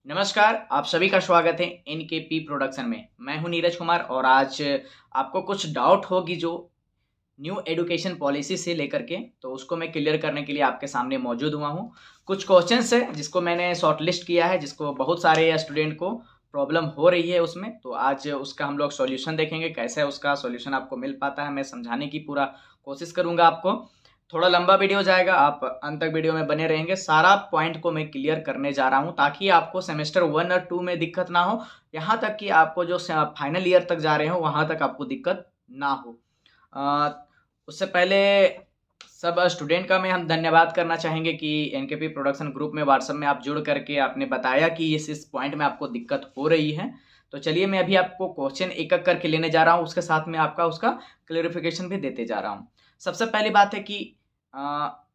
नमस्कार, आप सभी का स्वागत है एनकेपी प्रोडक्शन में। मैं हूं नीरज कुमार और आज आपको कुछ डाउट होगी जो न्यू एजुकेशन पॉलिसी से लेकर के, तो उसको मैं क्लियर करने के लिए आपके सामने मौजूद हुआ हूं। कुछ क्वेश्चंस है जिसको मैंने शॉर्टलिस्ट किया है, जिसको बहुत सारे स्टूडेंट को प्रॉब्लम हो रही है उसमें, तो आज उसका हम लोग सॉल्यूशन देखेंगे। कैसे उसका सॉल्यूशन आपको मिल पाता है, मैं समझाने की पूरा कोशिश करूंगा आपको। थोड़ा लंबा वीडियो जाएगा, आप अंत तक वीडियो में बने रहेंगे। सारा पॉइंट को मैं क्लियर करने जा रहा हूं ताकि आपको सेमेस्टर 1 और 2 में दिक्कत ना हो, यहाँ तक कि आपको जो फाइनल ईयर तक जा रहे हो वहां तक आपको दिक्कत ना हो। अ, उससे पहले सब स्टूडेंट का हम धन्यवाद करना चाहेंगे कि एनकेपी प्रोडक्शन ग्रुप में व्हाट्सएप में आप जुड़ करके आपने बताया कि इस पॉइंट में आपको दिक्कत हो रही है। तो चलिए मैं अभी आपको क्वेश्चन एक एक करके लेने जा रहा हूँ, उसके साथ में आपका उसका क्लेरिफिकेशन भी देते जा रहा हूँ। सबसे पहली बात है कि अ,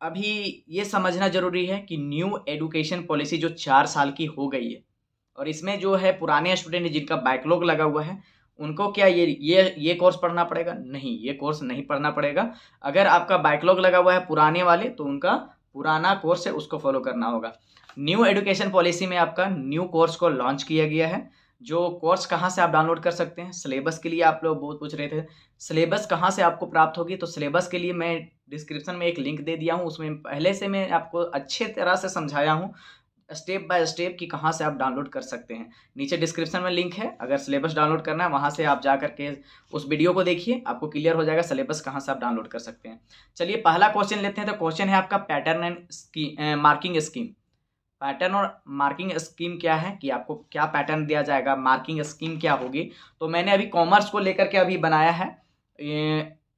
अभी ये समझना ज़रूरी है कि न्यू एजुकेशन पॉलिसी जो 4 साल की हो गई है और इसमें जो है पुराने स्टूडेंट जिनका बैकलॉग लगा हुआ है, उनको क्या ये कोर्स पढ़ना पड़ेगा? नहीं, ये कोर्स नहीं पढ़ना पड़ेगा। अगर आपका बैकलॉग लगा हुआ है पुराने वाले, तो उनका पुराना कोर्स है उसको फॉलो करना होगा। न्यू एजुकेशन पॉलिसी में आपका न्यू कोर्स को लॉन्च किया गया है। जो कोर्स कहाँ से आप डाउनलोड कर सकते हैं? सिलेबस के लिए आप लोग बहुत पूछ रहे थे, सिलेबस कहाँ से आपको प्राप्त होगी? तो सिलेबस के लिए मैं डिस्क्रिप्शन में एक लिंक दे दिया हूँ, उसमें पहले से मैं आपको अच्छे तरह से समझाया हूँ स्टेप बाय स्टेप कि कहाँ से आप डाउनलोड कर सकते हैं। नीचे डिस्क्रिप्शन में लिंक है, अगर सिलेबस डाउनलोड करना है वहाँ से आप जा करके उस वीडियो को देखिए, आपको क्लियर हो जाएगा सिलेबस कहाँ से आप डाउनलोड कर सकते हैं। चलिए पहला क्वेश्चन लेते हैं। तो क्वेश्चन है आपका pattern and marking scheme. Pattern और मार्किंग स्कीम क्या है, कि आपको क्या पैटर्न दिया जाएगा, मार्किंग स्कीम क्या होगी। तो मैंने अभी कॉमर्स को लेकर के अभी बनाया है,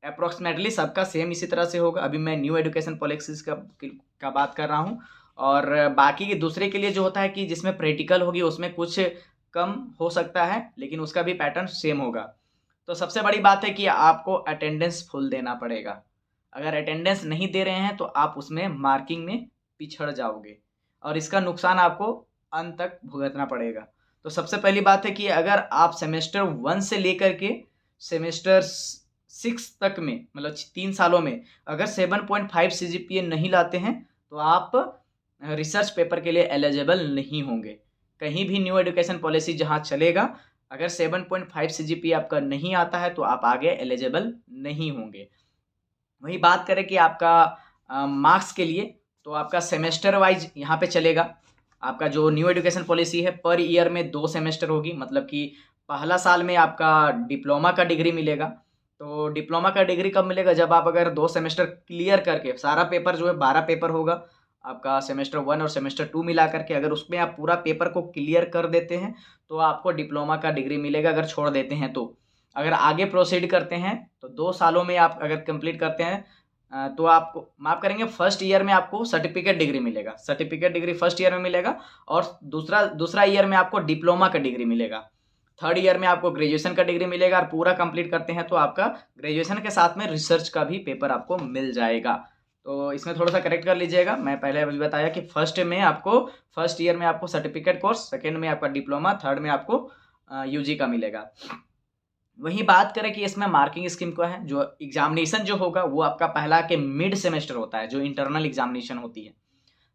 अप्रोक्सीमेटली सबका सेम इसी तरह से होगा। अभी मैं न्यू एजुकेशन पॉलिसीज का बात कर रहा हूँ, और बाकी के दूसरे के लिए जो होता है कि जिसमें प्रैक्टिकल होगी उसमें कुछ कम हो सकता है, लेकिन उसका भी पैटर्न सेम होगा। तो सबसे बड़ी बात है कि आपको अटेंडेंस फुल देना पड़ेगा। अगर अटेंडेंस नहीं दे रहे हैं तो आप उसमें मार्किंग में पिछड़ जाओगे और इसका नुकसान आपको अंत तक भुगतना पड़ेगा। तो सबसे पहली बात है कि अगर आप सेमेस्टर 1 से लेकर के सेमेस्टर 6 तक में, मतलब 3 सालों में अगर 7.5 सीजीपीए नहीं लाते हैं, तो आप रिसर्च पेपर के लिए एलिजिबल नहीं होंगे। कहीं भी न्यू एजुकेशन पॉलिसी जहां चलेगा, अगर 7.5 सीजीपीए आपका नहीं आता है तो आप आगे एलिजिबल नहीं होंगे। वही बात करें कि आपका मार्क्स के लिए, तो आपका सेमेस्टर वाइज यहाँ पे चलेगा। आपका जो न्यू एजुकेशन पॉलिसी है, पर ईयर में 2 सेमेस्टर होगी, मतलब कि पहला साल में आपका डिप्लोमा का डिग्री मिलेगा। तो डिप्लोमा का डिग्री कब मिलेगा? जब आप अगर 2 सेमेस्टर क्लियर करके, सारा पेपर जो है 12 पेपर होगा आपका, सेमेस्टर 1 और सेमेस्टर 2 मिला करके, अगर उसमें आप पूरा पेपर को क्लियर कर देते हैं तो आपको डिप्लोमा का डिग्री मिलेगा। अगर छोड़ देते हैं तो, अगर आगे प्रोसीड करते हैं तो 2 सालों में आप अगर कंप्लीट करते हैं तो आपको माफ करेंगे, फर्स्ट ईयर में आपको सर्टिफिकेट डिग्री मिलेगा। सर्टिफिकेट डिग्री फर्स्ट ईयर में मिलेगा, और दूसरा ईयर में आपको डिप्लोमा का डिग्री मिलेगा। थर्ड ईयर में आपको ग्रेजुएशन का डिग्री मिलेगा, और पूरा कंप्लीट करते हैं तो आपका ग्रेजुएशन के साथ में रिसर्च का भी पेपर आपको मिल जाएगा। तो इसमें थोड़ा सा करेक्ट कर लीजिएगा। मैं पहले अभी बताया कि फर्स्ट ईयर में आपको सर्टिफिकेट कोर्स, सेकेंड में आपका डिप्लोमा, थर्ड में आपको यूजी का मिलेगा। वही बात करें कि इसमें मार्किंग स्कीम का है, जो एग्जामिनेशन जो होगा वो आपका पहला के मिड सेमेस्टर होता है, जो इंटरनल एग्जामिनेशन होती है।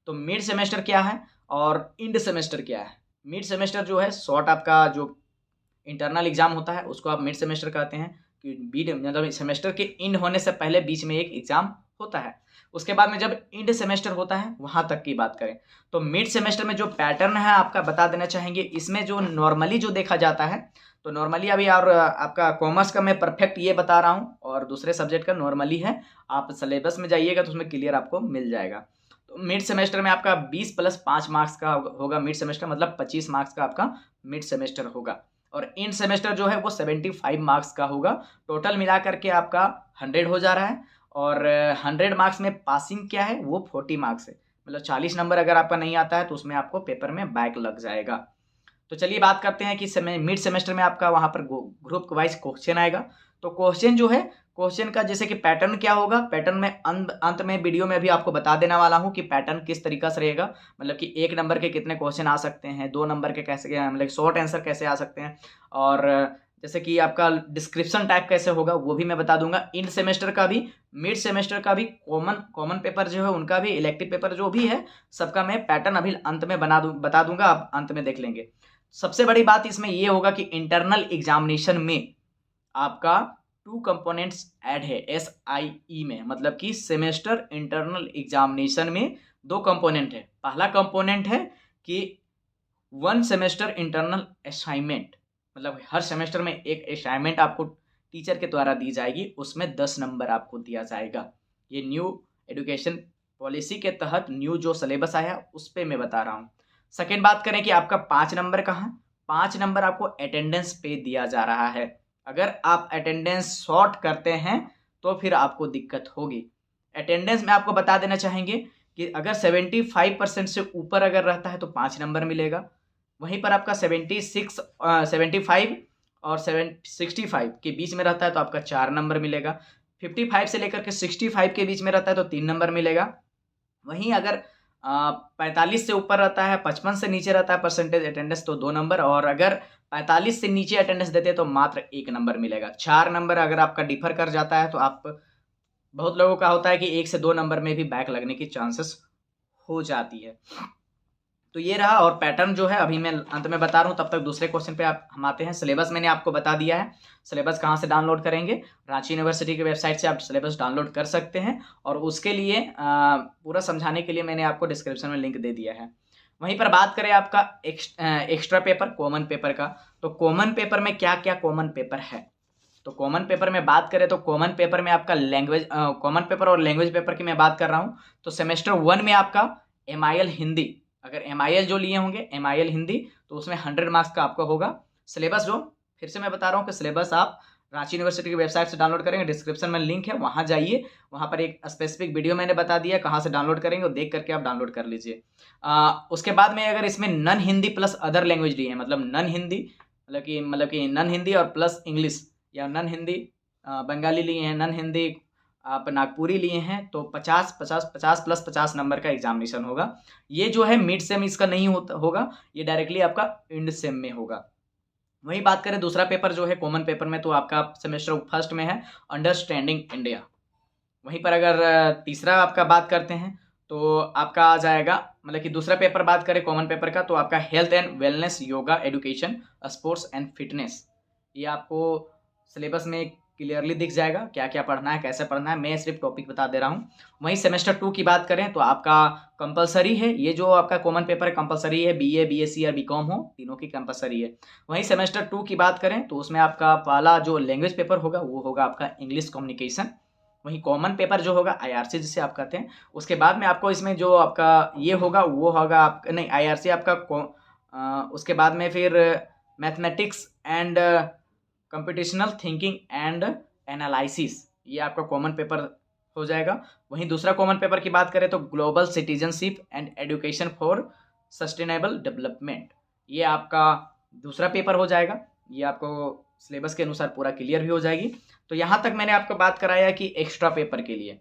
तो मिड सेमेस्टर क्या है और इंड सेमेस्टर क्या है? मिड सेमेस्टर जो है शॉर्ट, आपका जो इंटरनल एग्जाम होता है उसको आप मिड सेमेस्टर कहते हैं, कि बीड मतलब सेमेस्टर के इंड होने से पहले बीच में एक एग्जाम होता है। उसके बाद में जब इंड सेमेस्टर होता है, वहाँ तक की बात करें तो मिड सेमेस्टर में जो पैटर्न है आपका बता देना चाहेंगे। इसमें जो नॉर्मली जो देखा जाता है, तो नॉर्मली अभी, और आपका कॉमर्स का मैं परफेक्ट ये बता रहा हूँ, और दूसरे सब्जेक्ट का नॉर्मली है। आप सिलेबस में जाइएगा तो उसमें क्लियर आपको मिल जाएगा। तो मिड सेमेस्टर में आपका 20 + 5 मार्क्स का होगा मिड सेमेस्टर, मतलब 25 मार्क्स का आपका मिड सेमेस्टर होगा। और इन सेमेस्टर जो है वो 75 मार्क्स का होगा। टोटल मिला करके आपका 100 हो जा रहा है, और 100 मार्क्स में पासिंग क्या है, वो 40 मार्क्स है। मतलब 40 नंबर अगर आपका नहीं आता है तो उसमें आपको पेपर में बैक लग जाएगा। तो चलिए बात करते हैं कि मिड सेमेस्टर में आपका वहाँ पर ग्रुप वाइज क्वेश्चन आएगा। तो क्वेश्चन जो है, क्वेश्चन का जैसे कि पैटर्न क्या होगा, पैटर्न में अंत में वीडियो में भी आपको बता देने वाला हूँ कि पैटर्न किस तरीका से रहेगा। मतलब कि 1 नंबर के कितने क्वेश्चन आ सकते हैं, 2 नंबर के कैसे, मतलब शॉर्ट आंसर कैसे आ सकते हैं। और जैसे कि आपका डिस्क्रिप्शन टाइप कैसे होगा वो भी मैं बता दूंगा। इन सेमेस्टर का भी, मिड सेमेस्टर का भी, कॉमन पेपर जो है उनका भी, इलेक्टिव पेपर जो भी है सबका मैं पैटर्न अभी अंत में बता दूंगा, आप अंत में देख लेंगे। सबसे बड़ी बात इसमें ये होगा कि इंटरनल एग्जामिनेशन में आपका 2 कंपोनेंट्स ऐड है SIE में, मतलब कि सेमेस्टर इंटरनल एग्जामिनेशन में 2 कंपोनेंट है। पहला कंपोनेंट है कि 1 सेमेस्टर इंटरनल असाइनमेंट, मतलब हर सेमेस्टर में एक असाइनमेंट आपको टीचर के द्वारा दी जाएगी, उसमें 10 नंबर आपको दिया जाएगा। ये न्यू एजुकेशन पॉलिसी के तहत न्यू जो सिलेबस आया उस पर मैं बता रहा हूँ। सेकेंड बात करें कि आपका 5 नंबर कहाँ, 5 नंबर आपको अटेंडेंस पे दिया जा रहा है। अगर आप अटेंडेंस शॉर्ट करते हैं तो फिर आपको दिक्कत होगी। अटेंडेंस में आपको बता देना चाहेंगे कि अगर 75% से ऊपर अगर रहता है तो 5 नंबर मिलेगा। वहीं पर आपका 75 और 65 के बीच में रहता है तो आपका 4 नंबर मिलेगा। 55 से लेकर के 65 के बीच में रहता है तो 3 नंबर मिलेगा। वहीं अगर 45 से ऊपर रहता है, 55 से नीचे रहता है परसेंटेज अटेंडेंस तो 2 नंबर, और अगर 45 से नीचे अटेंडेंस देते हैं तो मात्र 1 नंबर मिलेगा। 4 नंबर अगर आपका डिफर कर जाता है तो आप, बहुत लोगों का होता है कि 1 से 2 नंबर में भी बैक लगने की चांसेस हो जाती है। तो ये रहा, और पैटर्न जो है अभी मैं अंत में बता रहा हूँ, तब तक दूसरे क्वेश्चन पे हम आते हैं। सिलेबस मैंने आपको बता दिया है। सिलेबस कहाँ से डाउनलोड करेंगे, रांची यूनिवर्सिटी की वेबसाइट से आप सिलेबस डाउनलोड कर सकते हैं, और उसके लिए पूरा समझाने के लिए मैंने आपको डिस्क्रिप्शन में लिंक दे दिया है। वहीं पर बात करें आपका एक्स्ट्रा पेपर, कॉमन पेपर का, तो कॉमन पेपर में क्या क्या कॉमन पेपर है। तो कॉमन पेपर में बात करें तो कॉमन पेपर में आपका लैंग्वेज, कॉमन पेपर और लैंग्वेज पेपर की मैं बात कर रहा हूँ, तो सेमेस्टर 1 में आपका MIL हिंदी, अगर MIL जो लिए होंगे MIL हिंदी, तो उसमें 100 मार्क्स का आपका होगा। सिलेबस जो फिर से मैं बता रहा हूँ कि सिलेबस आप रांची यूनिवर्सिटी की वेबसाइट से डाउनलोड करेंगे, डिस्क्रिप्शन में लिंक है, वहाँ जाइए, वहाँ पर एक स्पेसिफिक वीडियो मैंने बता दिया कहाँ से डाउनलोड करेंगे, और देख करके आप डाउनलोड कर लीजिए। उसके बाद में अगर इसमें non Hindi plus other language लिए हैं, मतलब नन हिंदी मतलब कि नन हिंदी और प्लस इंग्लिश, या नन हिंदी बंगाली लिए हैं, नन हिंदी आप नागपुरी लिए हैं, तो 50 प्लस 50 नंबर का एग्जामिनेशन होगा। ये जो है मिड सेम इसका नहीं होगा, ये डायरेक्टली आपका इंड सेम में होगा। वही बात करें दूसरा पेपर जो है कॉमन पेपर में, तो आपका सेमेस्टर फर्स्ट में है अंडरस्टैंडिंग इंडिया। वहीं पर अगर तीसरा आपका बात करते हैं तो आपका आ जाएगा, मतलब कि दूसरा पेपर बात करें कॉमन पेपर का, तो आपका health and wellness, yoga, education, sports and fitness. ये आपको सिलेबस में क्लियरली दिख जाएगा क्या क्या पढ़ना है, कैसे पढ़ना है, मैं सिर्फ टॉपिक बता दे रहा हूँ। वहीं सेमेस्टर 2 की बात करें तो आपका कंपलसरी है, ये जो आपका कॉमन पेपर है कंपलसरी है, BA, BSc या BCom हो, तीनों की कंपलसरी है। वहीं सेमेस्टर 2 की बात करें तो उसमें आपका पहला जो लैंग्वेज पेपर होगा वो होगा आपका इंग्लिश कम्युनिकेशन। वहीं कॉमन पेपर जो होगा IRC जिसे आप कहते हैं, उसके बाद में आपको इसमें जो आपका ये होगा वो होगा आप नहीं IRC आपका उसके बाद में फिर mathematics and computational thinking and analysis, ये आपका कॉमन पेपर हो जाएगा। वहीं दूसरा कॉमन पेपर की बात करें तो global citizenship and education for sustainable development, ये आपका दूसरा पेपर हो जाएगा। ये आपको सिलेबस के अनुसार पूरा क्लियर भी हो जाएगी। तो यहाँ तक मैंने आपको बात कराया कि एक्स्ट्रा पेपर के लिए।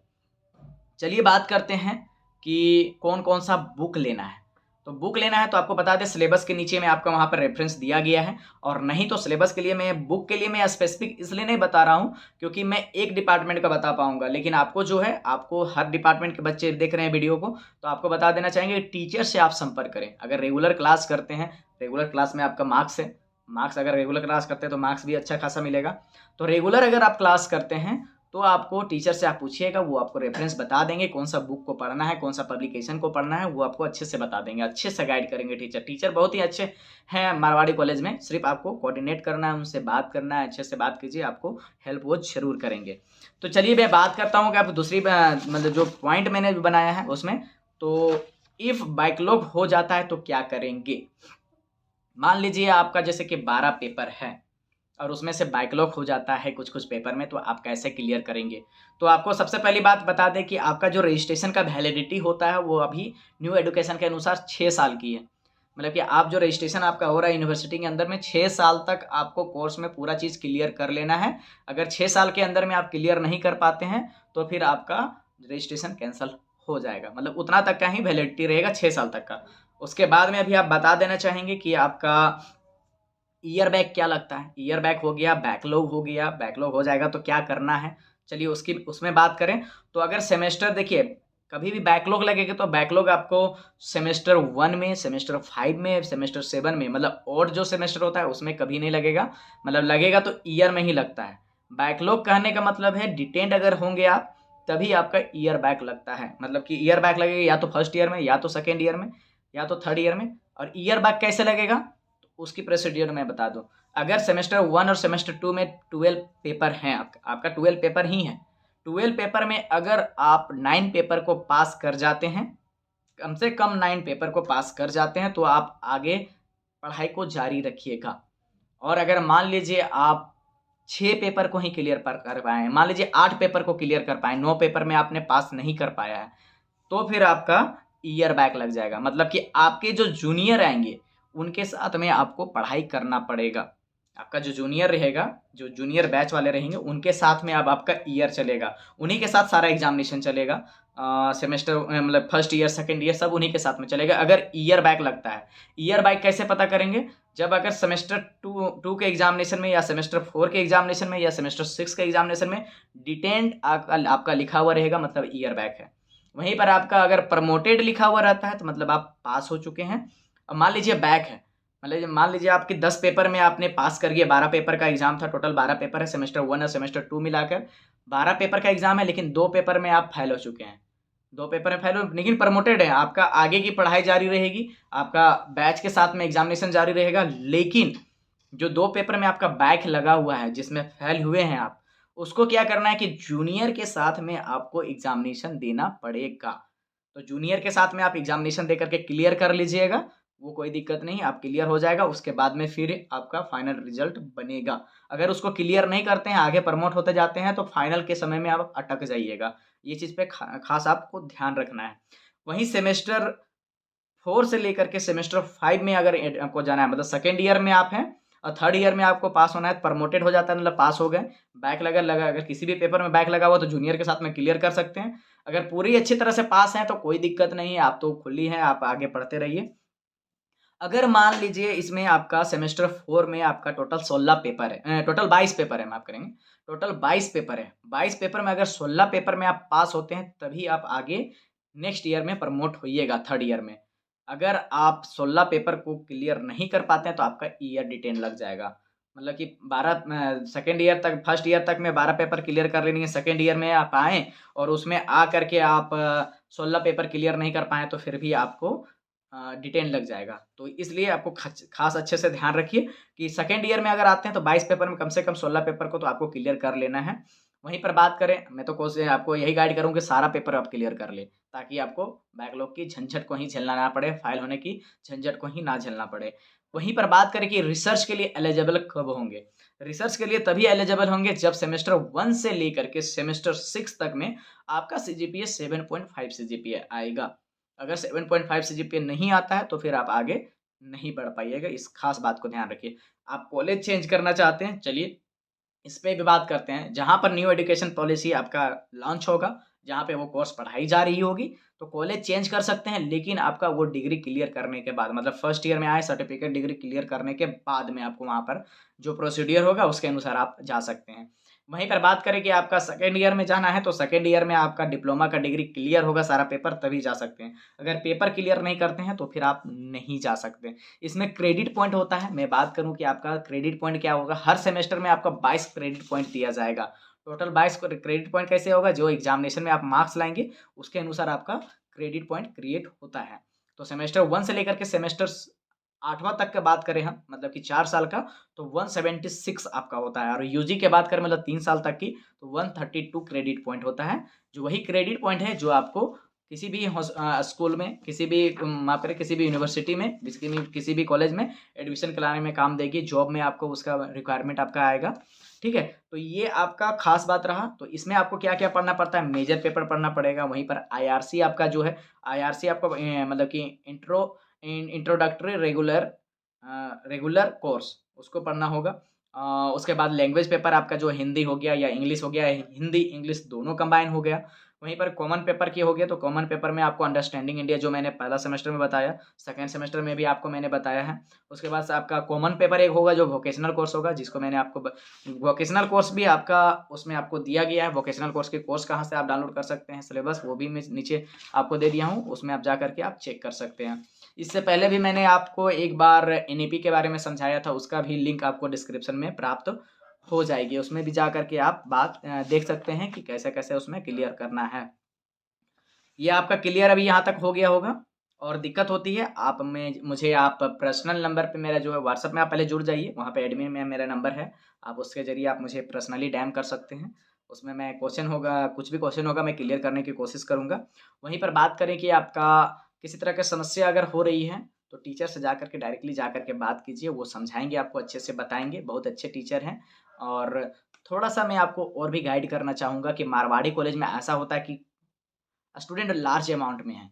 चलिए बात करते हैं कि कौन कौन सा बुक लेना है। तो बुक लेना है तो आपको बता दें सिलेबस के नीचे में आपका वहाँ पर रेफरेंस दिया गया है, और नहीं तो सिलेबस के लिए मैं बुक के लिए मैं स्पेसिफिक इसलिए नहीं बता रहा हूँ क्योंकि मैं एक डिपार्टमेंट का बता पाऊंगा, लेकिन आपको जो है आपको हर डिपार्टमेंट के बच्चे देख रहे हैं वीडियो को, तो आपको बता देना चाहेंगे टीचर से आप संपर्क करें। अगर रेगुलर क्लास करते हैं, रेगुलर क्लास में आपका मार्क्स है, मार्क्स अगर रेगुलर क्लास करते हैं तो मार्क्स भी अच्छा खासा मिलेगा। तो रेगुलर अगर आप क्लास करते हैं तो आपको टीचर से आप पूछिएगा, वो आपको रेफरेंस बता देंगे कौन सा बुक को पढ़ना है, कौन सा पब्लिकेशन को पढ़ना है, वो आपको अच्छे से बता देंगे, अच्छे से गाइड करेंगे टीचर बहुत ही अच्छे हैं मारवाड़ी कॉलेज में। सिर्फ आपको कोऑर्डिनेट करना है, उनसे बात करना है, अच्छे से बात कीजिए, आपको हेल्प वो जरूर करेंगे। तो चलिए मैं बात करता हूँ कि आप दूसरी मतलब जो पॉइंट मैंने बनाया है उसमें, तो इफ बैकलॉग हो जाता है तो क्या करेंगे। मान लीजिए आपका जैसे कि 12 पेपर है और उसमें से बैकलॉग हो जाता है कुछ कुछ पेपर में, तो आप कैसे क्लियर करेंगे। तो आपको सबसे पहली बात बता दें कि आपका जो रजिस्ट्रेशन का वैलिडिटी होता है वो अभी न्यू एजुकेशन के अनुसार 6 साल की है। मतलब कि आप जो रजिस्ट्रेशन आपका हो रहा है यूनिवर्सिटी के अंदर में 6 साल तक आपको कोर्स में पूरा चीज़ क्लियर कर लेना है। अगर 6 साल के अंदर में आप क्लियर नहीं कर पाते हैं तो फिर आपका रजिस्ट्रेशन कैंसिल हो जाएगा, मतलब उतना तक का ही वैलिडिटी रहेगा 6 साल तक का। उसके बाद में अभी आप बता देना चाहेंगे कि आपका ईयर बैक क्या लगता है, ईयर बैक हो गया, बैकलॉग हो गया। बैकलॉग हो जाएगा तो क्या करना है, चलिए उसमें बात करें। तो अगर सेमेस्टर देखिए कभी भी बैकलॉग लगेगा तो बैकलॉग आपको सेमेस्टर 1 में, सेमेस्टर 5 में, सेमेस्टर 7 में, मतलब और जो सेमेस्टर होता है उसमें कभी नहीं लगेगा। मतलब लगेगा तो ईयर में ही लगता है। बैकलॉग कहने का मतलब है डिटेंड अगर होंगे आप तभी आपका ईयर बैक लगता है। मतलब कि ईयर बैक लगेगा या तो फर्स्ट ईयर में, या तो सेकेंड ईयर में, या तो थर्ड ईयर में। और ईयर बैक कैसे लगेगा तो उसकी प्रोसीड्यूर मैं बता दूं। अगर सेमेस्टर 1 और सेमेस्टर 2 में 12 पेपर हैं, आपका 12 पेपर ही है। 12 पेपर में अगर आप 9 पेपर को पास कर जाते हैं, कम से कम 9 पेपर को पास कर जाते हैं, तो आप आगे पढ़ाई को जारी रखिएगा। और अगर मान लीजिए आप 6 पेपर को ही क्लियर कर पाए हैं, मान लीजिए 8 पेपर को क्लियर कर पाए, 9 पेपर में आपने पास नहीं कर पाया है, तो फिर आपका ईयर बैक लग जाएगा। मतलब कि आपके जो जूनियर आएंगे उनके साथ में आपको पढ़ाई करना पड़ेगा। आपका जो जूनियर रहेगा, जो जूनियर बैच वाले रहेंगे उनके साथ में अब आपका ईयर चलेगा, उन्हीं के साथ सारा एग्जामिनेशन चलेगा। सेमेस्टर मतलब फर्स्ट ईयर सेकेंड ईयर सब उन्हीं के साथ में चलेगा अगर ईयर बैक लगता है। ईयर बैक कैसे पता करेंगे, जब अगर सेमेस्टर टू के एग्जामिनेशन में, या सेमेस्टर 4 के एग्जामिनेशन में, या सेमेस्टर 6 के एग्जामिनेशन में डिटेंड आपका लिखा हुआ रहेगा, मतलब ईयर बैक है। वहीं पर आपका अगर प्रमोटेड लिखा हुआ रहता है तो मतलब आप पास हो चुके हैं। अब मान लीजिए बैक है, मतलब मान लीजिए आपके 10 पेपर में आपने पास कर दिया, 12 पेपर का एग्जाम था, टोटल 12 पेपर है सेमेस्टर 1 और सेमेस्टर 2 मिलाकर 12 पेपर का एग्जाम है, लेकिन 2 पेपर में आप फेल हो चुके हैं। 2 पेपर में फेल हो लेकिन प्रमोटेड है, आपका आगे की पढ़ाई जारी रहेगी, आपका बैच के साथ में एग्जामिनेशन जारी रहेगा। लेकिन जो 2 पेपर में आपका बैक लगा हुआ है, जिसमें फेल हुए हैं आप, उसको क्या करना है कि जूनियर के साथ में आपको एग्जामिनेशन देना पड़ेगा। तो जूनियर के साथ में आप एग्जामिनेशन दे करके क्लियर कर लीजिएगा, वो कोई दिक्कत नहीं, आप क्लियर हो जाएगा। उसके बाद में फिर आपका फाइनल रिजल्ट बनेगा। अगर उसको क्लियर नहीं करते हैं, आगे प्रमोट होते जाते हैं, तो फाइनल के समय में आप अटक जाइएगा। ये चीज़ पे खास आपको ध्यान रखना है। वहीं सेमेस्टर 4 से लेकर के सेमेस्टर 5 में अगर आपको जाना है, मतलब सेकेंड ईयर में आप हैं और थर्ड ईयर में आपको पास होना है, प्रमोटेड हो जाता है, मतलब पास हो गए। बैक लगा अगर किसी भी पेपर में बैक लगा हुआ तो जूनियर के साथ में क्लियर कर सकते हैं। अगर पूरी अच्छी तरह से पास हैं तो कोई दिक्कत नहीं है, आप तो खुली हैं, आप आगे पढ़ते रहिए। अगर मान लीजिए इसमें आपका सेमेस्टर 4 में आपका टोटल 16 पेपर है, टोटल 22 पेपर है, माफ करेंगे, टोटल 22 पेपर है। 22 पेपर में अगर 16 पेपर में आप पास होते हैं तभी आप आगे नेक्स्ट ईयर में प्रमोट होइएगा, थर्ड ईयर में। अगर आप 16 पेपर को क्लियर नहीं कर पाते हैं तो आपका ईयर डिटेन लग जाएगा। मतलब कि 12 सेकेंड ईयर तक, फर्स्ट ईयर तक में 12 पेपर क्लियर कर लेंगे, सेकेंड ईयर में आप आएँ और उसमें आ करके आप 16 पेपर क्लियर नहीं कर पाएँ तो फिर भी आपको डिटेन लग जाएगा। तो इसलिए आपको खास अच्छे से ध्यान रखिए कि सेकेंड ईयर में अगर आते हैं तो 22 पेपर में कम से कम 16 पेपर को तो आपको क्लियर कर लेना है। वहीं पर बात करें, मैं तो कोशिश आपको यही गाइड करूँ कि सारा पेपर आप क्लियर कर ले, ताकि आपको बैकलॉग की झंझट को ही झेलना ना पड़े, फाइल होने की झंझट को ही ना झेलना पड़े। वहीं पर बात करें कि रिसर्च के लिए एलिजिबल कब होंगे। रिसर्च के लिए तभी एलिजिबल होंगे जब सेमेस्टर 1 से लेकर के सेमेस्टर 6 तक में आपका सीजीपीए 7.5 सीजीपीए आएगा। अगर 7.5 सीजीपीए नहीं आता है तो फिर आप आगे नहीं बढ़ पाइएगा, इस खास बात को ध्यान रखिए। आप कॉलेज चेंज करना चाहते हैं, चलिए इस पे भी बात करते हैं। जहाँ पर न्यू एजुकेशन पॉलिसी आपका लॉन्च होगा, जहाँ पे वो कोर्स पढ़ाई जा रही होगी, तो कॉलेज चेंज कर सकते हैं, लेकिन आपका वो डिग्री क्लियर करने के बाद, मतलब फर्स्ट ईयर में आए सर्टिफिकेट डिग्री क्लियर करने के बाद में आपको वहाँ पर जो प्रोसीडियर होगा उसके अनुसार आप जा सकते हैं। वहीं पर बात करें कि आपका सेकेंड ईयर में जाना है तो सेकेंड ईयर में आपका डिप्लोमा का डिग्री क्लियर होगा सारा पेपर, तभी जा सकते हैं। अगर पेपर क्लियर नहीं करते हैं तो फिर आप नहीं जा सकते। इसमें क्रेडिट पॉइंट होता है। मैं बात करूं कि आपका क्रेडिट पॉइंट क्या होगा, हर सेमेस्टर में आपका 22 क्रेडिट पॉइंट दिया जाएगा। टोटल 22 क्रेडिट पॉइंट कैसे होगा, जो एग्जामिनेशन में आप मार्क्स लाएंगे उसके अनुसार आपका क्रेडिट पॉइंट क्रिएट होता है। तो सेमेस्टर 1 से लेकर के सेमेस्टर 8वां तक का बात करें हम, मतलब कि 4 साल का, तो 176 आपका होता है। और यूजी के बात करें मतलब 3 साल तक की, तो 132 क्रेडिट पॉइंट होता है। जो वही क्रेडिट पॉइंट है जो आपको किसी भी स्कूल में, किसी भी माफ करें किसी भी यूनिवर्सिटी में, किसी भी कॉलेज में एडमिशन कराने में काम देगी, जॉब में आपको उसका रिक्वायरमेंट आपका आएगा। ठीक है, तो ये आपका खास बात रहा। तो इसमें आपको क्या क्या पढ़ना पड़ता है, मेजर पेपर पढ़ना पड़ेगा। वहीं पर आईआरसी आपका जो है, आईआरसी आपको मतलब कि इंट्रोडक्टरी रेगुलर कोर्स, उसको पढ़ना होगा। उसके बाद लैंग्वेज पेपर आपका जो हिंदी हो गया या इंग्लिश हो गया, हिंदी इंग्लिश दोनों कंबाइन हो गया। वहीं पर कॉमन पेपर की हो गया, तो कॉमन पेपर में आपको अंडरस्टैंडिंग इंडिया जो मैंने पहला सेमेस्टर में बताया, सेकंड सेमेस्टर में भी आपको मैंने बताया है। उसके बाद से आपका कॉमन पेपर एक होगा जो वोकेशनल कोर्स होगा, जिसको मैंने आपको वोकेशनल कोर्स भी आपका उसमें आपको दिया गया है। वोकेशनल कोर्स के कोर्स कहाँ से आप डाउनलोड कर सकते हैं, सिलेबस वो भी मैं नीचे आपको दे दिया हूँ, उसमें आप जा करके आप चेक कर सकते हैं। इससे पहले भी मैंने आपको एक बार एनईपी के बारे में समझाया था, उसका भी लिंक आपको डिस्क्रिप्शन में प्राप्त हो जाएगी, उसमें भी जा करके आप बात देख सकते हैं कि कैसे कैसे उसमें क्लियर करना है। ये आपका क्लियर अभी यहाँ तक हो गया होगा। और दिक्कत होती है आप में मुझे आप पर्सनल नंबर पे मेरा जो है व्हाट्सअप में आप पहले जुड़ जाइए, वहाँ पे एडमिन में मेरा नंबर है, आप उसके ज़रिए आप मुझे पर्सनली डैम कर सकते हैं। उसमें मैं क्वेश्चन होगा, कुछ भी क्वेश्चन होगा मैं क्लियर करने की कोशिश करूँगा। वहीं पर बात करें कि आपका किसी तरह की समस्या अगर हो रही है, तो टीचर से जा कर के डायरेक्टली जा कर के बात कीजिए, वो समझाएँगे आपको, अच्छे से बताएँगे, बहुत अच्छे टीचर हैं। और थोड़ा-सा मैं आपको और भी गाइड करना चाहूँगा कि मारवाड़ी कॉलेज में ऐसा होता है कि स्टूडेंट लार्ज अमाउंट में है।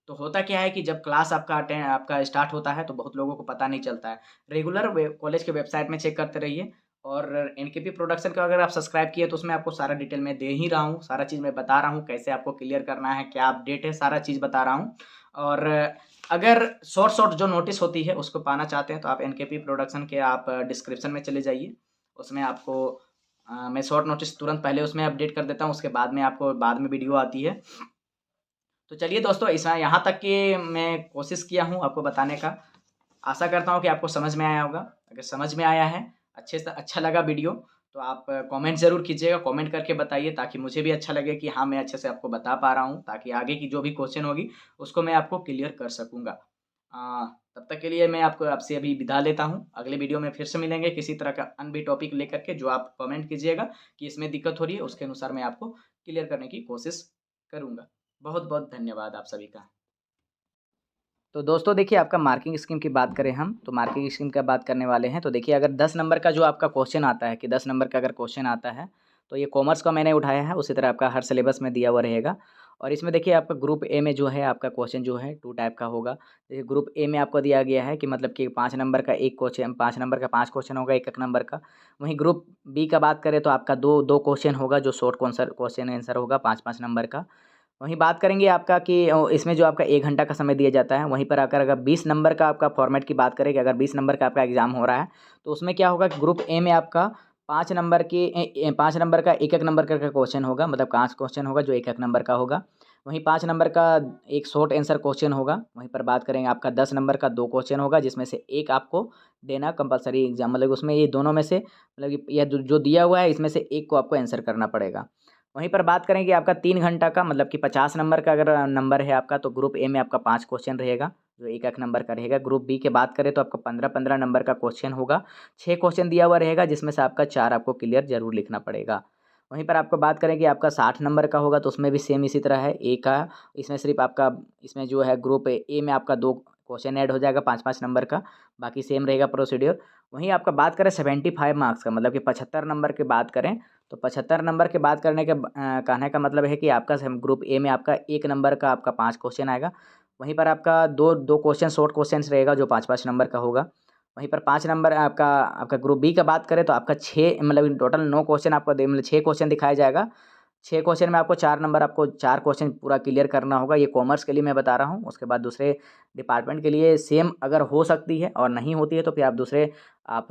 तो होता क्या है कि जब क्लास आपका स्टार्ट होता है तो बहुत लोगों को पता नहीं चलता है। रेगुलर कॉलेज के वेबसाइट में चेक करते रहिए। और एनकेपी प्रोडक्शन का अगर आप सब्सक्राइब किए तो उसमें आपको सारा डिटेल मैं दे ही रहा हूँ, सारा चीज़ मैं बता रहा हूँ, कैसे आपको क्लियर करना है, क्या अपडेट है, सारा चीज़ बता रहा हूँ। और अगर शॉर्ट जो नोटिस होती है उसको पाना चाहते हैं तो आप एनकेपी प्रोडक्शन के आप डिस्क्रिप्शन में चले जाइए। उसमें आपको मैं शॉर्ट नोटिस तुरंत पहले उसमें अपडेट कर देता हूँ, उसके बाद में आपको बाद में वीडियो आती है। तो चलिए दोस्तों, इस यहाँ तक की मैं कोशिश किया हूँ आपको बताने का। आशा करता हूँ कि आपको समझ में आया होगा। अगर समझ में आया है, अच्छे से अच्छा लगा वीडियो, तो आप कमेंट ज़रूर कीजिएगा, कमेंट करके बताइए, ताकि मुझे भी अच्छा लगे कि हाँ, मैं अच्छे से आपको बता पा रहा हूँ, ताकि आगे की जो भी क्वेश्चन होगी उसको मैं आपको क्लियर कर सकूँगा। तब तक के लिए मैं आपको आपसे अभी विदा लेता हूँ। अगले वीडियो में फिर से मिलेंगे किसी तरह का अन्य भी टॉपिक लेकर के, जो आप कमेंट कीजिएगा कि इसमें दिक्कत हो रही है, उसके अनुसार मैं आपको क्लियर करने की कोशिश करूँगा। बहुत बहुत धन्यवाद आप सभी का। तो दोस्तों देखिए, आपका मार्किंग स्कीम की बात करें हम, तो मार्किंग स्कीम का बात करने वाले हैं। तो देखिए, अगर 10 नंबर का जो आपका क्वेश्चन आता है, कि 10 नंबर का अगर क्वेश्चन आता है, तो ये कॉमर्स का मैंने उठाया है, उसी तरह आपका हर सिलेबस में दिया हुआ रहेगा। और इसमें देखिए, आपका ग्रुप ए में जो है आपका क्वेश्चन जो है 2 टाइप का होगा। देखिए, ग्रुप ए में आपको दिया गया है कि मतलब कि 5 नंबर का 1 क्वेश्चन, 5 नंबर का 5 क्वेश्चन होगा, 1-1 नंबर का। वहीं ग्रुप बी का बात करें तो आपका 2 क्वेश्चन होगा, जो शॉर्ट क्वेश्चन आंसर होगा 5-5 नंबर का। वहीं बात करेंगे आपका कि इसमें जो आपका 1 घंटा का समय दिया जाता है, वहीं पर आकर अगर 20 नंबर का आपका फॉर्मेट की बात करें कि अगर 20 नंबर का आपका एग्ज़ाम हो रहा है, तो उसमें क्या होगा कि ग्रुप ए में आपका 5 नंबर की 5 नंबर का 1-1 नंबर का क्वेश्चन होगा, मतलब 5 क्वेश्चन होगा जो 1-1 नंबर का होगा। वहीं 5 नंबर का एक शॉर्ट आंसर क्वेश्चन होगा। वहीं पर बात करेंगे आपका 10 नंबर का 2 क्वेश्चन होगा, जिसमें से 1 आपको देना कंपल्सरी एग्ज़ाम, मतलब उसमें ये दोनों में से, मतलब कि यह जो दिया हुआ है इसमें से 1 को आपको आंसर करना पड़ेगा। वहीं पर बात करें कि आपका 3 घंटा का, मतलब कि 50 नंबर का अगर नंबर है आपका, तो ग्रुप ए में आपका 5 क्वेश्चन रहेगा, जो 1-1 नंबर का रहेगा। ग्रुप बी की बात करें तो आपका 15-15 नंबर का क्वेश्चन होगा। 6 क्वेश्चन दिया हुआ रहेगा, जिसमें से आपका 4 आपको क्लियर ज़रूर लिखना पड़ेगा। वहीं पर आपको बात करें कि आपका 60 नंबर का होगा, तो उसमें भी सेम इसी तरह है। ए का इसमें सिर्फ़ आपका, इसमें जो है ग्रुप ए में आपका 2 क्वेश्चन ऐड हो जाएगा 5-5 नंबर का, बाकी सेम रहेगा प्रोसीड्यूर। वहीं आपका बात करें 75 मार्क्स का, मतलब कि 75 नंबर की बात करें, तो 75 नंबर की बात करने के कहने का मतलब है कि आपका ग्रुप ए में आपका 1 नंबर का आपका 5 क्वेश्चन आएगा। वहीं पर आपका 2 क्वेश्चन शॉर्ट क्वेश्चंस रहेगा, जो 5-5 नंबर का होगा। वहीं पर 5 नंबर आपका आपका ग्रुप बी का बात करें तो आपका 6, मतलब टोटल 9 क्वेश्चन आपको मतलब 6 क्वेश्चन दिखाया जाएगा। 6 क्वेश्चन में आपको 4 नंबर, आपको 4 क्वेश्चन पूरा क्लियर करना होगा। ये कॉमर्स के लिए मैं बता रहा हूँ। उसके बाद दूसरे डिपार्टमेंट के लिए सेम अगर हो सकती है और नहीं होती है, तो फिर आप दूसरे आप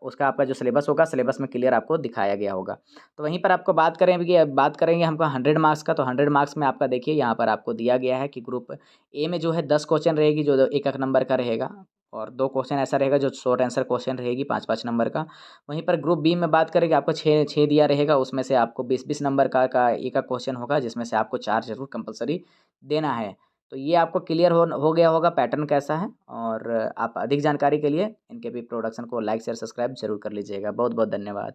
उसका आपका जो सिलेबस होगा, सिलेबस में क्लियर आपको दिखाया गया होगा। तो वहीं पर आपको बात करें कि अब बात करेंगे हमको 100 मार्क्स का, तो 100 मार्क्स में आपका देखिए यहाँ पर आपको दिया गया है कि ग्रुप ए में जो है 10 क्वेश्चन रहेगी, जो 1-1 नंबर का रहेगा, और 2 क्वेश्चन ऐसा रहेगा जो शॉर्ट आंसर क्वेश्चन रहेगी 5-5 नंबर का। वहीं पर ग्रुप बी में बात करें कि आपको 6 दिया रहेगा, उसमें से आपको 20-20 नंबर का एक क्वेश्चन होगा, जिसमें से आपको 4 ज़रूर कंपल्सरी देना है। तो ये आपको क्लियर हो गया होगा पैटर्न कैसा है। और आप अधिक जानकारी के लिए इनके भी प्रोडक्शन को लाइक शेयर सब्सक्राइब जरूर कर लीजिएगा। बहुत बहुत धन्यवाद।